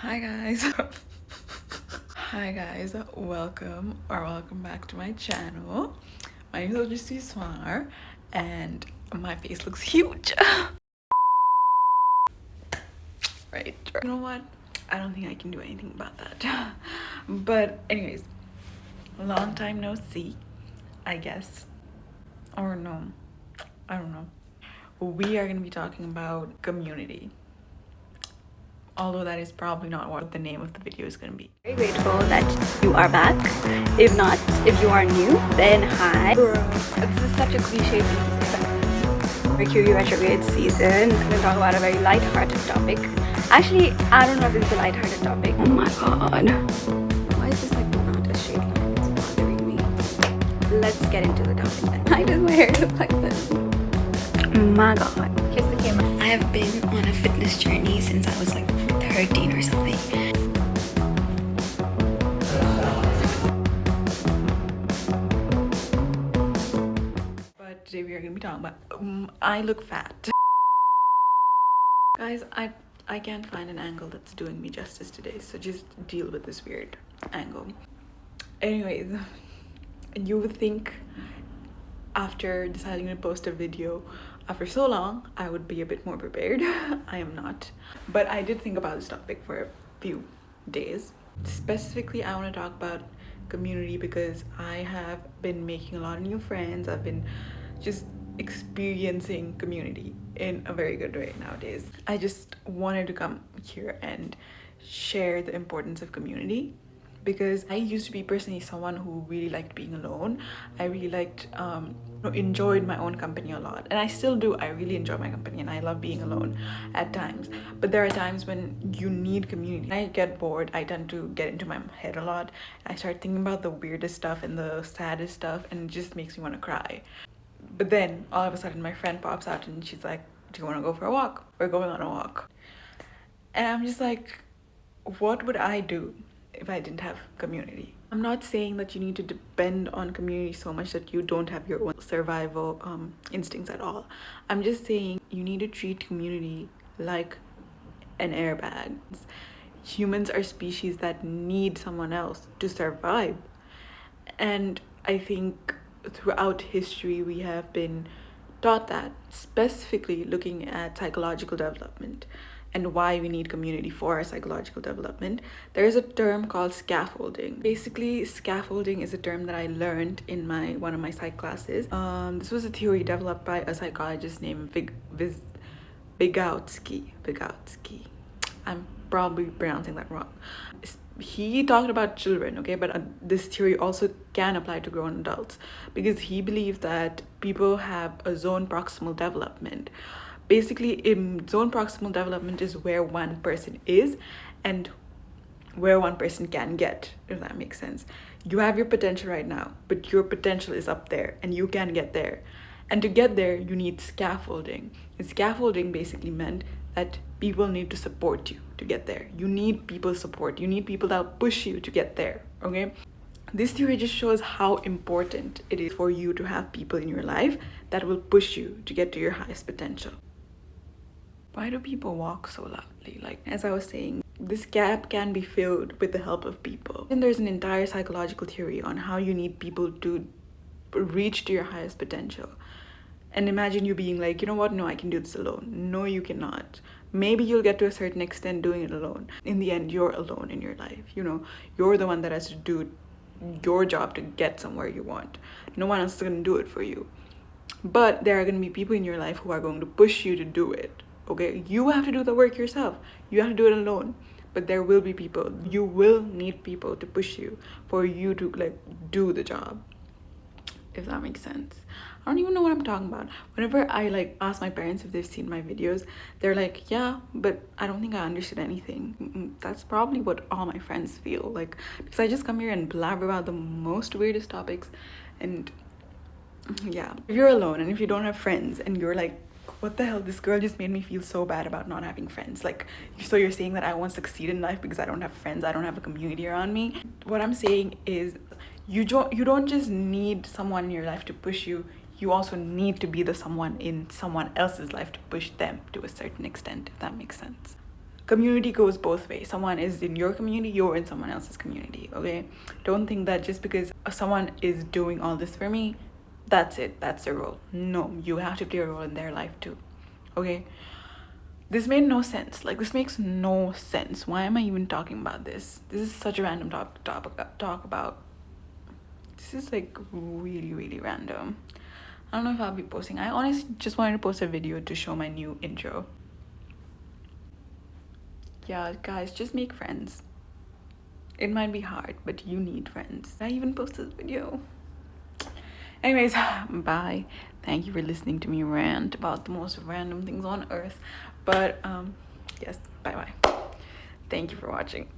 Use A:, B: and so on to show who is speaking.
A: Hi guys. Hi guys, welcome back to my channel. My name is Ojusi Swar and my face looks huge. Right. You know what? I don't think I can do anything about that. But anyways, long time no see, I guess. Or no, I don't know. We are going to be talking about community. Although that is probably not what the name of the video is going to be.
B: Very grateful that you are back. If not, if you are new, then hi. This is such a cliche thing to say, but Mercury retrograde season. I'm gonna talk about a very light-hearted topic. Actually, I don't know if it's a light-hearted topic. Oh my god. Why is this like not a straight line? It's bothering me. Let's get into the topic then. Why does my hair look like this? Oh my god. Kiss the camera. I have been on a fitness journey since I was like 13 or something.
A: But today we are going to be talking about I look fat. Guys, I can't find an angle that's doing me justice today, so just deal with this weird angle. Anyways, you would think after deciding to post a video after so long, I would be a bit more prepared. I am not. But I did think about this topic for a few days. Specifically, I want to talk about community because I have been making a lot of new friends. I've been just experiencing community in a very good way nowadays. I just wanted to come here and share the importance of community because I used to be personally someone who really liked being alone. I really liked enjoyed my own company a lot, and I still do. I really enjoy my company and I love being alone at times, but there are times when you need community. I get bored, I tend to get into my head a lot. I start thinking about the weirdest stuff and the saddest stuff, and it just makes me want to cry. But then all of a sudden my friend pops out and she's like, do you want to go for a walk? We're going on a walk. And I'm just like, what would I do if I didn't have community? I'm not saying that you need to depend on community so much that you don't have your own survival instincts at all. I'm just saying you need to treat community like an airbag. Humans are species that need someone else to survive. And I think throughout history we have been taught that, specifically looking at psychological development and why we need community for our psychological development. There is a term called scaffolding. Basically, scaffolding is a term that I learned in one of my psych classes. This was a theory developed by a psychologist named Vygotsky. I'm probably pronouncing that wrong. He talked about children, okay, but this theory also can apply to grown adults because he believes that people have a zone proximal development. Basically, in zone proximal development is where one person is and where one person can get, if that makes sense. You have your potential right now, but your potential is up there and you can get there. And to get there, you need scaffolding. And scaffolding basically meant that people need to support you to get there. You need people's support. You need people that will push you to get there, okay? This theory just shows how important it is for you to have people in your life that will push you to get to your highest potential. Why do people walk so loudly? Like, as I was saying, this gap can be filled with the help of people. And there's an entire psychological theory on how you need people to reach to your highest potential. And imagine you being like, you know what, no, I can do this alone. No, you cannot. Maybe you'll get to a certain extent doing it alone. In the end, you're alone in your life. You know, you're the one that has to do your job to get somewhere you want. No one else is going to do it for you. But there are going to be people in your life who are going to push you to do it. Okay, you have to do the work yourself. You have to do it alone. But there will be people. You will need people to push you for you to like do the job, if that makes sense. I don't even know what I'm talking about. Whenever I like ask my parents if they've seen my videos, they're like, yeah, but I don't think I understood anything. That's probably what all my friends feel like, because I just come here and blabber about the most weirdest topics. And yeah, if you're alone and if you don't have friends and you're like, what the hell, this girl just made me feel so bad about not having friends. Like, so you're saying that I won't succeed in life because I don't have friends, I don't have a community around me. What I'm saying is you don't just need someone in your life to push you. You also need to be the someone in someone else's life to push them to a certain extent, if that makes sense. community goes both ways. Someone is in your community, you're in someone else's community, okay? Don't think that just because someone is doing all this for me, that's it, that's their role. No, you have to play a role in their life too, okay? This made no sense. Like, this makes no sense. Why am I even talking about this? This is such a random talk about. This is like really, really random. I don't know if I'll be posting. I honestly just wanted to post a video to show my new intro. Yeah, guys, just make friends. It might be hard, but you need friends. I even posted this video. Anyways, bye. Thank you for listening to me rant about the most random things on earth. But yes, bye bye. Thank you for watching.